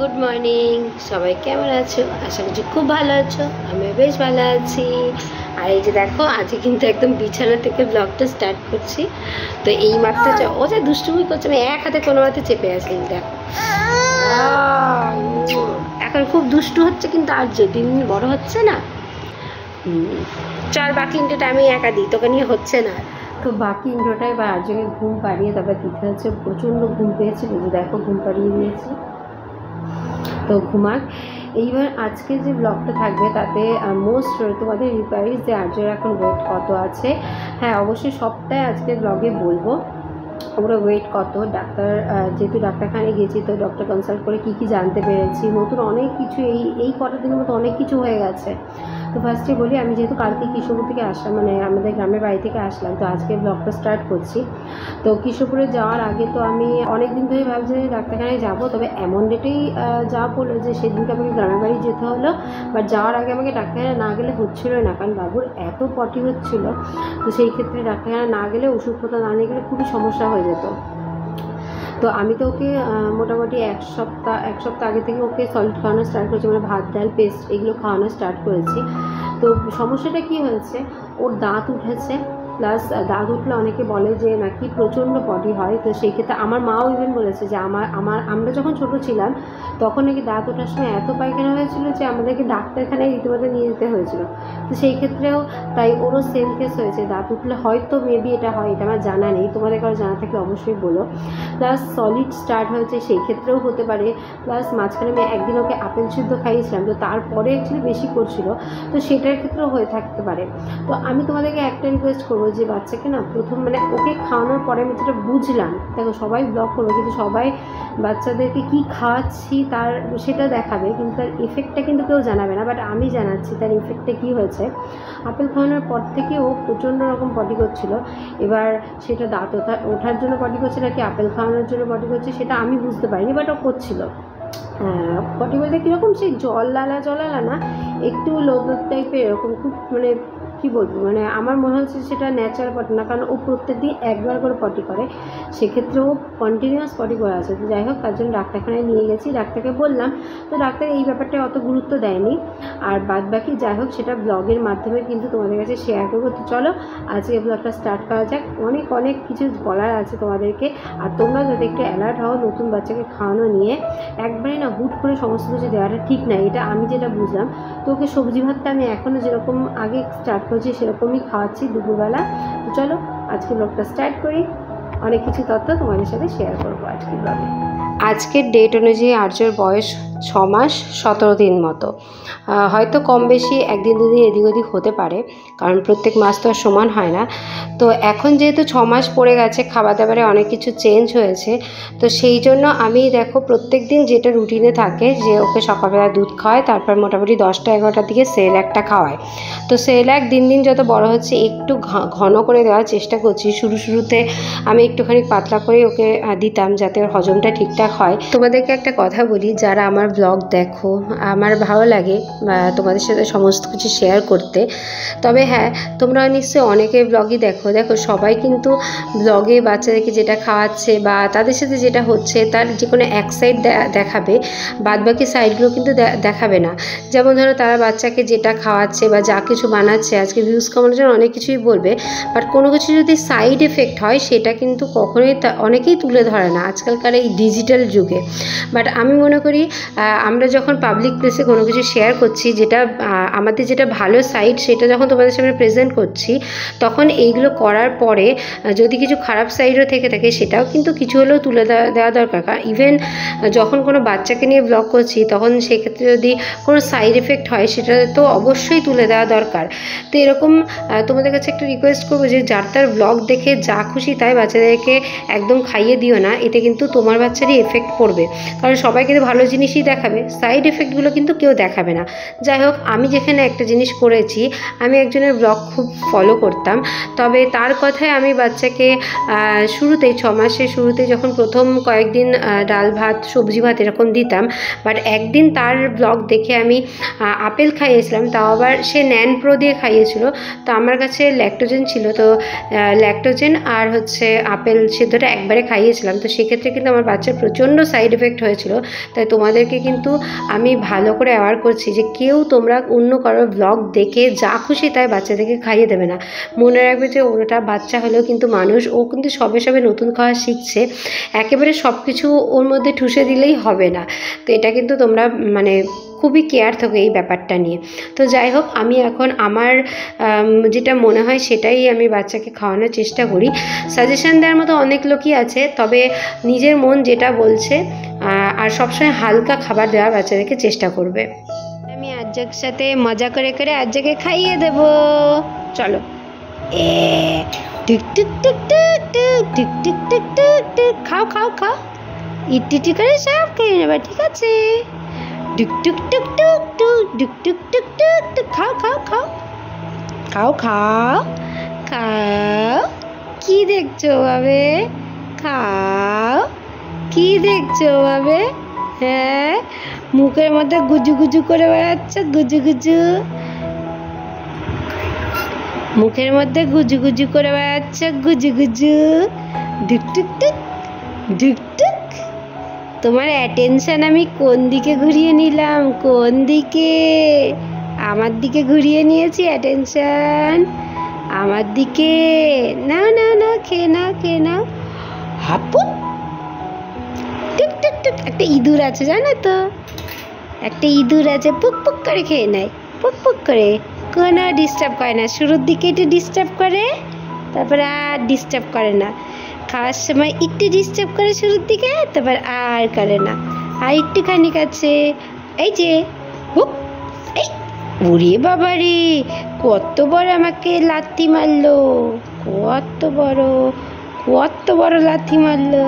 Good morning, সবাই কেমন আছো? আশা করছি খুব ভালো আছো। আমিও বেশ ভালো আছি। আর এই যে দেখো, আজকে কিন্তু একদম বিছানা থেকে ব্লগটা স্টার্ট করছি। তো এই মাত্র ও যে দুষ্টুমি করছে, আমি এক হাতে কোনো মতে চেপে আছি। দেখো এখন খুব দুষ্টু হচ্ছে, কিন্তু আর যে দিন দিন বড় হচ্ছে না। চল বাকি ইন্টোটা আমি একা দিই, তোকে নিয়ে হচ্ছে না। তো বাকি ইন্টোটাই বা আর্যকে ঘুম পাড়িয়ে তারপর দিতে হচ্ছে। প্রচণ্ড ঘুম পেয়েছিল, যে দেখো ঘুম পাড়িয়ে দিয়েছি, তো ঘুমাক। এইবার আজকে যে ব্লগটা থাকবে তাতে মোস্ট তোমাদের রিকোয়ারিজ যে আর্যের এখন ওয়েট কত আছে। হ্যাঁ, অবশ্যই সবটাই আজকে ব্লগে বলবো। ওরা ওয়েট কত, ডাক্তার যেহেতু ডাক্তারখানায় গেছি, তো ডক্টর কনসাল্ট করে কী জানতে পেরেছি, নতুন অনেক কিছু এই কটা দিনের মতো অনেক কিছু হয়ে গেছে। তো ফার্স্টে বলি, আমি যেহেতু কালকে কিশোরপুর থেকে আসলাম, মানে আমাদের গ্রামের বাড়ি থেকে আসলাম, তো আজকে ব্লগটা স্টার্ট করছি। তো কিশোরপুরে যাওয়ার আগে তো আমি অনেক দিন ধরে ভাবছি ডাক্তারখানায় যাবো, তবে এমন ডেটেই যা বললো যে সেদিনকে আমাকে গ্রামের বাড়ি যেতে হলো। বাট যাওয়ার আগে আমাকে ডাক্তারখানা না গেলে হচ্ছিলো না, কারণ বাবুর এত পটি হচ্ছিলো। তো সেই ক্ষেত্রে ডাক্তারখানা না গেলে, ওষুধপত্র না নিয়ে গেলে খুবই সমস্যা হয়ে যেত। তো আমি তো ওকে মোটামুটি এক সপ্তাহ আগে থেকে ওকে সলিড খাওয়ানো স্টার্ট করেছি, মানে ভাত ডাল পেস্ট এগুলো খাওয়ানো স্টার্ট করেছি। তো সমস্যাটা কি হয়েছে, ওর দাঁত উঠেছে, প্লাস দাঁত উঠলে অনেকে বলে যে নাকি প্রচণ্ড পটি হয়। তো সেই ক্ষেত্রে আমার মাও ইভেন বলেছে যে আমরা যখন ছোটো ছিলাম তখন নাকি দাঁত ওঠার সময় এত পায়খানা হয়েছিল যে আমাদেরকে ডাক্তারখানায় রীতিমতো নিয়ে যেতে হয়েছিল। তো সেই ক্ষেত্রেও তাই ওরও সেম কেস হয়েছে, দাঁত উঠলে হয়তো মেবি এটা হয়, এটা আমার জানা নেই, তোমাদের কারো জানা থাকলে অবশ্যই বলো। প্লাস সলিড স্টার্ট হয়েছে, সেই ক্ষেত্রেও হতে পারে। প্লাস মাঝখানে আমি একদিন ওকে আপেল সিদ্ধ খাইয়েছিলাম, তো তারপরে অ্যাকচুয়ালি বেশি করছিল, তো সেটার ক্ষেত্রেও হয়ে থাকতে পারে। তো আমি তোমাদেরকে একটা রিকোয়েস্ট করবো যে বাচ্চাকে না প্রথম মানে ওকে খাওয়ানোর পরে আমি যেটা বুঝলাম, দেখো সবাই ব্লগ করবে কিন্তু সবাই বাচ্চাদেরকে কি খাওয়াচ্ছি তার সেটা দেখাবে, কিন্তু তার এফেক্টটা কিন্তু কেউ জানাবে না। বাট আমি জানাচ্ছি তার এফেক্টটা কী হয়েছে। আপেল খাওয়ানোর পর থেকে ও প্রচণ্ড রকম পটি করছিল। এবার সেটা দাঁত ওঠার জন্য পটি করছে নাকি আপেল খাওয়ানোর জন্য পটি করছে সেটা আমি বুঝতে পারিনি, বাট ও করছিল। পটি বলতে কীরকম, সেই জলালা না, একটু লোদ টাইপের, এরকম খুব মানে কী বলবো, মানে আমার মনে হচ্ছে সেটা ন্যাচারাল পটি না, কারণ ও প্রত্যেক দিন একবার করে পটি করে, সেক্ষেত্রে ও কন্টিনিউয়াস পটি করে আছে। তো যাই হোক, তার জন্য ডাক্তারখানায় নিয়ে গেছি, ডাক্তারকে বললাম, তো ডাক্তার এই ব্যাপারটা অত গুরুত্ব দেয়নি। আর বাদ বাকি যাই হোক সেটা ব্লগের মাধ্যমে কিন্তু তোমাদের কাছে শেয়ার করবো। তো চলো আজকে ব্লগটা স্টার্ট করা যাক। অনেক কিছু বলার আছে তোমাদেরকে, আর তোমরা যাতে একটু অ্যালার্ট হও নতুন বাচ্চাকে খাওয়ানো নিয়ে। একবারে না হুট করে সমস্ত কিছু দেওয়াটা ঠিক না, এটা আমি যেটা বুঝলাম। তো ওকে সবজি ভাতটা আমি এখনও যেরকম আগে স্টার্ট করছি সেরকমই খাওয়াচ্ছি দুপুরবেলা। তো চলো আজকে ব্লগটা স্টার্ট করি, অনেক কিছু তথ্য তোমাদের সাথে শেয়ার করবো আজকে ব্লগে। আজকের ডেট অনুযায়ী আর্যর বয়স 6 মাস 17 দিন মতো। হয়তো কম বেশি একদিন দুদিন এদিক ওদিক হতে পারে, কারণ প্রত্যেক মাস তো আর সমান হয় না। তো এখন যেহেতু 6 মাস পড়ে গেছে, খাবার দাবারে অনেক কিছু চেঞ্জ হয়েছে। তো সেই জন্য আমি দেখো প্রত্যেক দিন যেটা রুটিনে থাকে যে ওকে সকালবেলা দুধ খাওয়ায়, তারপর মোটামুটি 10টা-11টার দিকে সেরেল্যাকটা খাওয়ায়। তো সেরেল্যাক দিন দিন যত বড় হচ্ছে একটু ঘন করে দেওয়ার চেষ্টা করছি। শুরুতে আমি একটুখানি পাতলা করে ওকে দিতাম যাতে ওর হজমটা ঠিকঠাক হয়। তোমাদেরকে একটা কথা বলি, যারা আমার ব্লগ দেখো, আমার ভালো লাগে তোমাদের সাথে সমস্ত কিছু শেয়ার করতে। তবে হ্যাঁ, তোমরা নিশ্চয়ই অনেকের ব্লগই দেখো সবাই কিন্তু ব্লগে বাচ্চাদেরকে যেটা খাওয়াচ্ছে বা তাদের সাথে যেটা হচ্ছে তার যে কোনো এক সাইড দেখাবে, বাদ বাকি সাইডগুলো কিন্তু দেখাবে না। যেমন ধরো তারা বাচ্চাকে যেটা খাওয়াচ্ছে বা যা কিছু বানাচ্ছে, আজকে ভিউজ কামানোর জন্য অনেক কিছুই বলবে, বাট কোনো কিছু যদি সাইড এফেক্ট হয় সেটা কিন্তু কখনোই অনেকেই তুলে ধরে না আজকালকার এই ডিজিটাল যুগে। বাট আমি মনে করি আমরা যখন পাবলিক প্লেসে কোনো কিছু শেয়ার করছি, যেটা আমাদের যেটা ভালো সাইড সেটা যখন তোমাদের সামনে প্রেজেন্ট করছি, তখন এইগুলো করার পরে যদি কিছু খারাপ সাইডও থেকে থাকে সেটাও কিন্তু কিছু হলেও তুলে দেওয়া দরকার। কারণ ইভেন যখন কোনো বাচ্চাকে নিয়ে ব্লগ করছি তখন সেক্ষেত্রে যদি কোনো সাইড এফেক্ট হয় সেটা তো অবশ্যই তুলে দেওয়া দরকার। তো এরকম তোমাদের কাছে একটা রিকোয়েস্ট করবো যে যার তার ব্লগ দেখে যা খুশি তাই বাচ্চাদেরকে একদম খাইয়ে দিও না, এতে কিন্তু তোমার বাচ্চারই এফেক্ট পড়বে। কারণ সবাই কিন্তু ভালো জিনিসই দেখাবে, সাইড এফেক্টগুলো কিন্তু কেউ দেখাবে না। যাই হোক, আমি যেখানে একটা জিনিস করেছি, আমি একজনের ব্লগ খুব ফলো করতাম, তবে তার কথায় আমি বাচ্চাকে শুরুতেই 6 মাসের শুরুতে যখন প্রথম কয়েকদিন ডাল ভাত সবজি ভাত এরকম দিতাম, বাট একদিন তার ব্লগ দেখে আমি আপেল খাইয়েছিলাম, তাও আবার সে ন্যান প্রো দিয়ে খাইয়েছিল। তো আমার কাছে ল্যাকটোজেন ছিল, তো ল্যাকটোজেন আর হচ্ছে আপেল সিদ্ধটা একবারে খাইয়েছিলাম। তো সেক্ষেত্রে কিন্তু আমার বাচ্চার প্রচণ্ড সাইড এফেক্ট হয়েছিল। তাই তোমাদেরকে কিন্তু আমি ভালো করে অ্যাওয়ার করছি যে কেউ তোমরা অন্য কারোর ব্লগ দেখে যা খুশি তাই বাচ্চাদেরকে খাইয়ে দেবে না। মনে রাখবে যে ওটা বাচ্চা হলেও কিন্তু মানুষ, ও কিন্তু সবে সবে নতুন খাওয়া শিখছে, একেবারে সব কিছু ওর মধ্যে ঠুসে দিলেই হবে না। তো এটা কিন্তু তোমরা মানে খুবই কেয়ার থাকো এই ব্যাপারটা নিয়ে। তো যাই হোক, আমি এখন আমার যেটা মনে হয় সেটাই আমি বাচ্চাকে খাওয়ানোর চেষ্টা করি। সাজেশন দেওয়ার মতো অনেক লোকই আছে, তবে নিজের মন যেটা বলছে আর সবসময় হালকা খাবার দেওয়ার বাচ্চাদেরকে চেষ্টা করবে। আমি আজ্জার সাথে মজা করে করে আজ্জাকে খাইয়ে দেব। চলো, এ টিক টিক টিক টিক টিক টিক টিক টিক টিক টিক, খাও খাও খাও, ইটি করে সব খেয়ে নেবা, ঠিক আছে? টুক টুক টুক টুক টুক টুক টুক টুক টুক টুক, খাও খাও খাও খাও খাও খাও। কি দেখছো বাবে? খাও। কি দেখছো বাবে? হ্যাঁ, মুখের মধ্যে গুজু গুজু করে বেড়াচ্ছে, গুজু গুজু, মুখের মধ্যে গুজু গুজু করে বেড়াচ্ছে, গুজু গুজু। ডুক টুক টুক ডুক টুক। তোমার অ্যাটেনশন আমি কোন দিকে ঘুরিয়ে নিলাম? কোন দিকে? আমার দিকে ঘুরিয়ে নিয়েছি অ্যাটেনশন, আমার দিকে। না না না, খেয়ে নাও খেয়ে নাও। হাপু টুক টুক টুক। একটা ইঁদুর আছে জানো তো, একটা ইঁদুর আছে, পুক পুক করে খেয়ে নেয়, পুক পুক করে, কোনো ডিস্টার্ব করে না। শুরুর দিকে একটু ডিস্টার্ব করে, তারপরে আর ডিস্টার্ব করে না। খাওয়ার সময় একটু ডিস্টার্ব করে শুরুর দিকে, তারপর আর করে না। আর একটুখানি কাছে, এই যে হুক, এই ওরে বাবা রে, কত বড় আমাকে লাথি মারলো, কত বড়, কত বড় লাথি মারলো।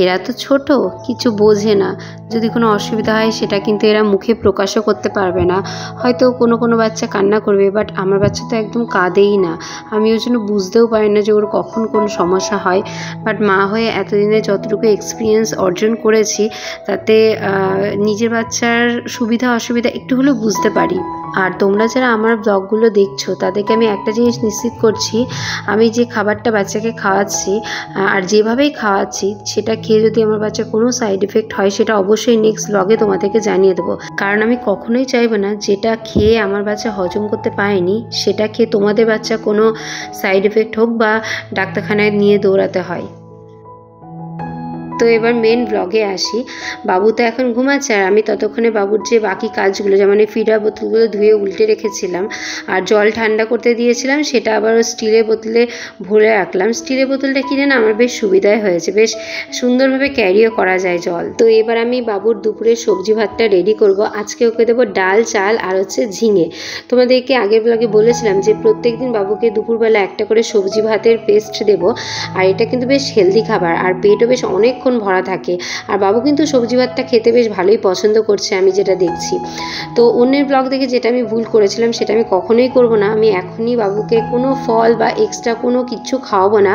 এরা তো ছোট, কিছু বোঝে না। যদি কোনো অসুবিধা হয় সেটা কিন্তু এরা মুখে প্রকাশও করতে পারবে না। হয়তো কোনো বাচ্চা কান্না করবে, বাট আমার বাচ্চা তো একদম কাঁদেই না। আমি ওই জন্য বুঝতেও পারি না যে ওর কখন কোন সমস্যা হয়। বাট মা হয়ে এতদিনে যতটুকু এক্সপিরিয়েন্স অর্জন করেছি, তাতে নিজের বাচ্চার সুবিধা অসুবিধা একটু হলেও বুঝতে পারি। আর তোমরা যারা আমার ব্লগগুলো দেখছো তাদেরকে আমি একটা জিনিস নিশ্চিত করছি, আমি যে খাবারটা বাচ্চাকে খাওয়াচ্ছি আর যেভাবেই খাওয়াচ্ছি, সেটা খেয়ে যদি আমার বাচ্চার কোনো সাইড এফেক্ট হয় সেটা অবশ্যই নেক্সট ব্লগে তোমাদেরকে জানিয়ে দেবো। কারণ আমি কখনোই চাইবো না যেটা খেয়ে আমার বাচ্চা হজম করতে পারেনি সেটা খেয়ে তোমাদের বাচ্চা কোনো সাইড এফেক্ট হোক বা ডাক্তারখানায় নিয়ে দৌড়াতে হয়। তো এবার মেন ব্লগে আসি। বাবু তো এখন ঘুমাচ্ছে, আর আমি ততক্ষণে বাবুর যে বাকি কাজগুলো, যেমন এই ফিডার বোতলগুলো ধুয়ে উল্টে রেখেছিলাম, আর জল ঠান্ডা করতে দিয়েছিলাম, সেটা আবার স্টিলের বোতলে ভরে রাখলাম। স্টিলের বোতলটা কিনে না আমার বেশ সুবিধাই হয়েছে, বেশ সুন্দরভাবে ক্যারিও করা যায় জল। তো এবার আমি বাবুর দুপুরের সবজি ভাতটা রেডি করব। আজকে ওকে দেবো ডাল, চাল আর হচ্ছে ঝিঙে। তোমাদেরকে আগের ব্লগে বলেছিলাম যে প্রত্যেকদিন বাবুকে দুপুরবেলা একটা করে সবজি ভাতের পেস্ট দেবো, আর এটা কিন্তু বেশ হেলদি খাবার, আর পেটও বেশ অনেকক্ষণ ভরা থাকে। আর বাবু কিন্তু সবজি ভাতটা খেতে বেশ ভালোই পছন্দ করছে, আমি যেটা দেখছি। তো অন্যের ব্লগ দেখে যেটা আমি ভুল করেছিলাম সেটা আমি কখনোই করব না। আমি এখনই বাবুকে কোনো ফল বা এক্সট্রা কোনো কিছু খাওয়াবো না।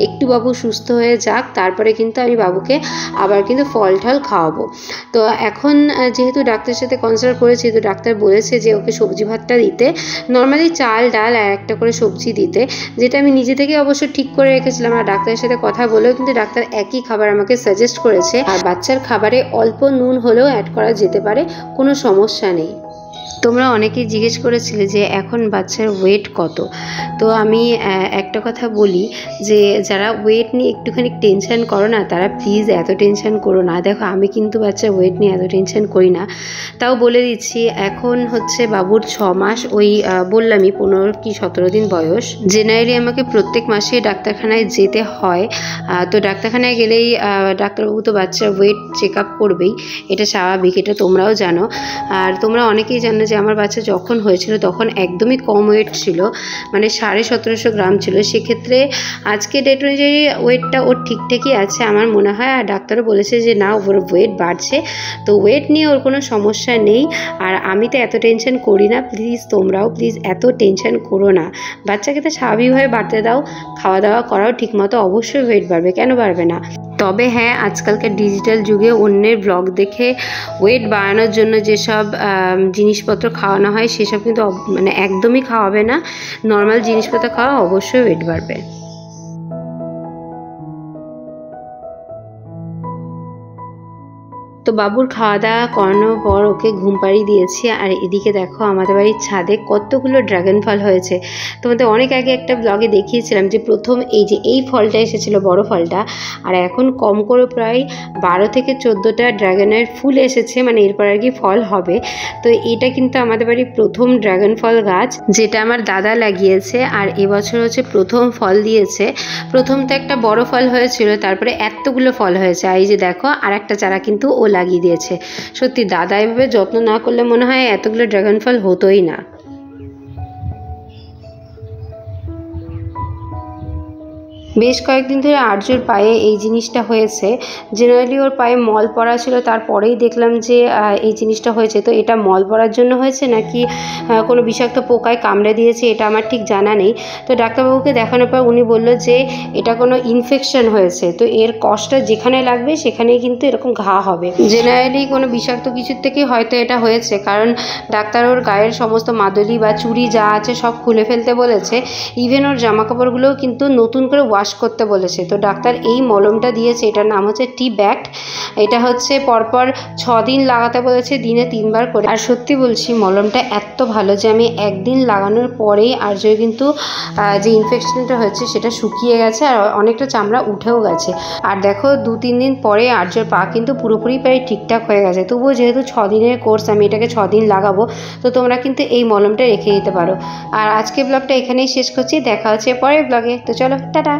একটু বাবু সুস্থ হয়ে যাক, তারপরে কিন্তু আমি বাবুকে আবার কিন্তু ফল টল খাওয়াবো। তো এখন যেহেতু ডাক্তারের সাথে কনসাল্ট করেছি, তো ডাক্তার বলেছে যে ওকে সবজি ভাতটা দিতে, নর্মালি চাল, ডাল আর একটা করে সবজি দিতে, যেটা আমি নিজে থেকে অবশ্য ঠিক করে রেখেছিলাম। আর ডাক্তারের সাথে কথা বলেও কিন্তু ডাক্তার একই খাবার আমাকে সাজেস্ট করেছে। আর বাচ্চার খাবারে অল্প নুন হলেও অ্যাড করা যেতে পারে, কোনো সমস্যা নেই। তোমরা অনেকেই জিজ্ঞেস করেছিলে যে এখন বাচ্চার ওয়েট কত। তো আমি একটা কথা বলি যে যারা ওয়েট নিয়ে একটুখানি টেনশন করো না, তারা প্লিজ এত টেনশন করো না। দেখো, আমি কিন্তু বাচ্চার ওয়েট নিয়ে এত টেনশন করি না। তাও বলে দিচ্ছি, এখন হচ্ছে বাবুর 6 মাস, ওই বললামই 15 কি 17 দিন বয়স। জেনারেলি আমাকে প্রত্যেক মাসে ডাক্তারখানায় যেতে হয়। তো ডাক্তারখানায় গেলেই ডাক্তারবাবু তো বাচ্চার ওয়েট চেক আপ করবেই, এটা স্বাভাবিক, এটা তোমরাও জানো। আর তোমরা অনেকেই জানো যে আমার বাচ্চা যখন হয়েছিল তখন একদমই কম ওয়েট ছিল, মানে 1750 গ্রাম ছিল। সেক্ষেত্রে আজকে ডেট অনুযায়ী ওয়েটটা ওর ঠিকঠাকই আছে আমার মনে হয়। আর ডাক্তারও বলেছে যে না, ওর ওয়েট বাড়ছে, তো ওয়েট নিয়ে ওর কোনো সমস্যা নেই। আর আমি তো এত টেনশন করি না, প্লিজ তোমরাও প্লিজ এত টেনশন করো না। বাচ্চাকে তো স্বাভাবিকভাবে বাড়তে দাও, খাওয়া দাওয়া করাও ঠিকমতো, অবশ্যই ওয়েট বাড়বে, কেন বাড়বে না। তবে হ্যাঁ, আজকালকার ডিজিটাল যুগে অন্যের ব্লগ দেখে ওয়েট বাড়ানোর জন্য যেসব জিনিসপত্র খাওয়ানো হয় সেসব কিন্তু মানে একদমই খাওয়াবে না। নর্মাল জিনিসপত্র খাওয়া অবশ্যই ওয়েট বাড়বে। তো বাবুর খাওয়া দাওয়া করানোর পর ওকে ঘুম পাড়িয়ে দিয়েছি। আর এদিকে দেখো আমাদের বাড়ির ছাদে কতগুলো ড্রাগন ফল হয়েছে। তোমাদের অনেক আগে একটা ব্লগে দেখিয়েছিলাম যে প্রথম এই ফলটা এসেছিলো, বড় ফলটা, আর এখন কম করে প্রায় 12 থেকে 14টা ড্রাগনের ফুল এসেছে, মানে এরপর আর কি ফল হবে। তো এটা কিন্তু আমাদের বাড়ির প্রথম ড্রাগন ফল গাছ, যেটা আমার দাদা লাগিয়েছে, আর এবছর হচ্ছে প্রথম ফল দিয়েছে। প্রথম তো একটা বড় ফল হয়েছিল, তারপরে এতগুলো ফল হয়েছে। আর এই যে দেখো আর একটা চারা কিন্তু ও লাগিয়ে দিয়েছে। সত্যি দাদা এভাবে যত্ন না করলে মনে হয় এতগুলো ড্রাগন ফল হতোই না। বেশ কয়েকদিন ধরে আর্যর পায়ে এই জিনিসটা হয়েছে। জেনারেলি ওর পায়ে মল পড়া ছিল, তারপরেই দেখলাম যে এই জিনিসটা হয়েছে। তো এটা মল পড়ার জন্য হয়েছে নাকি কোনো বিষাক্ত পোকায় কামড়ে দিয়েছে এটা আমার ঠিক জানা নেই। তো ডাক্তারবাবুকে দেখানোর পর উনি বলল যে এটা কোনো ইনফেকশন হয়েছে, তো এর কষ্টটা যেখানে লাগবে সেখানেই কিন্তু এরকম ঘা হবে। জেনারেলি কোনো বিষাক্ত কিছুর থেকে হয়তো এটা হয়েছে, কারণ ডাক্তার ওর গায়ের সমস্ত মাদুলি বা চুড়ি যা আছে সব খুলে ফেলতে বলেছে। ইভেন ওর জামা কাপড়গুলোও কিন্তু নতুন করে ওয়াশ করতে বলেছে। তো ডাক্তার এই মলমটা দিয়েছে, এটার নাম হচ্ছে টি-ব্যাক্ট। এটা হচ্ছে পরপর 6 দিন লাগাতে বলেছে, দিনে 3 বার করে। আর সত্যি বলছি মলমটা এত ভালো যে আমি একদিন লাগানোর পরেই আর্যর কিন্তু যে ইনফেকশনটা হয়েছে সেটা শুকিয়ে গেছে, আর অনেকটা চামড়া উঠেও গেছে। আর দেখো 2-3 দিন পরে আর্যর পা কিন্তু পুরোপুরি প্রায় ঠিকঠাক হয়ে গেছে। তবুও যেহেতু 6 দিনের কোর্স, আমি এটাকে 6 দিন লাগাবো, তো তোমরা কিন্তু এই মলমটা রেখে দিতে পারো। আর আজকে ব্লগটা এখানেই শেষ করছি, দেখা হচ্ছে পরের ব্লগে। তো চলো, টাটা।